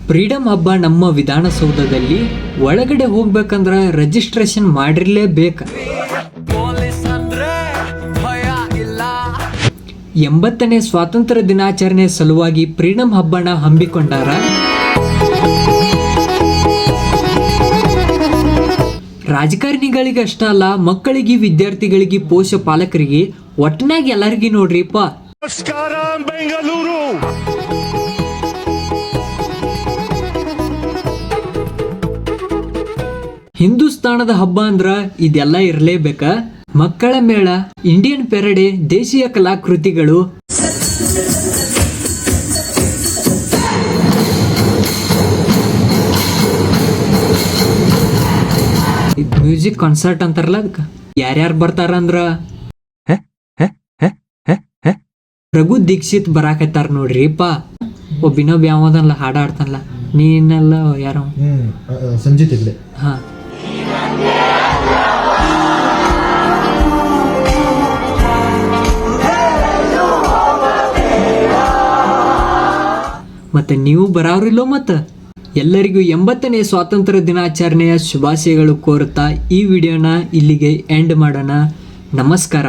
Freedom ಹಬ್ಬ ನಮ್ಮ ವಿಧಾನಸೌಧದಲ್ಲಿ ಒಳಗಡೆ ಹೋಗ್ಬೇಕಂದ್ರೆ ರಿಜಿಸ್ಟ್ರೇಷನ್ ಮಾಡಿರ್ಲೇಬೇಕು. 80ನೇ ಸ್ವಾತಂತ್ರ್ಯ ದಿನಾಚರಣೆ ಸಲುವಾಗಿ ಫ್ರೀಡಮ್ ಹಬ್ಬನ ಹಮ್ಮಿಕೊಂಡಾರ. ರಾಜಕಾರಣಿಗಳಿಗೆ ಅಷ್ಟ ಅಲ್ಲ, ಮಕ್ಕಳಿಗೆ, ವಿದ್ಯಾರ್ಥಿಗಳಿಗೆ, ಪೋಷ ಪಾಲಕರಿಗೆ, ಒಟ್ಟನಾಗಿ ಎಲ್ಲರಿಗೂ ನೋಡ್ರಿಪ್ಪ. ನಮಸ್ಕಾರ ಬೆಂಗಳೂರು. ಹಿಂದೂಸ್ತಾನದ ಹಬ್ಬ ಅಂದ್ರ ಇದೆಲ್ಲ ಇರಲೇಬೇಕ. ಮಕ್ಕಳ ಮೇಳ, ಇಂಡಿಯನ್ ಪೆರೇಡ್, ದೇಶೀಯ ಕಲಾಕೃತಿಗಳು, ಮ್ಯೂಸಿಕ್ ಕಾನ್ಸರ್ಟ್ ಅಂತಾರಲ್ಲ ಅದಕ್ಕೆ ಯಾರ್ಯಾರು ಬರ್ತಾರ ಅಂದ್ರ ರಘು ದೀಕ್ಷಿತ್ ಬರಾಕತ್ತಾರ ನೋಡ್ರಿಪ್ಪ. ಒಬ್ಬಿನೊಬ್ಬ ಯಾವದಲ್ಲ ಹಾಡ ಆಡ್ತಾನಲ್ಲ, ನೀನೆಲ್ಲ ಯಾರ ಸಂಜಿತ್ ಹೆಗ್ಡೆ. ಹಾ, ಮತ್ತೆ ನೀವು ಬರಾವ್ರಿಲ್ಲೋ. ಮತ್ತ ಎಲ್ಲರಿಗೂ 80ನೇ ಸ್ವಾತಂತ್ರ್ಯ ದಿನಾಚರಣೆಯ ಶುಭಾಶಯಗಳು ಕೋರುತ್ತಾ ಈ ವಿಡಿಯೋನ ಇಲ್ಲಿಗೆ ಎಂಡ್ ಮಾಡೋಣ. ನಮಸ್ಕಾರ.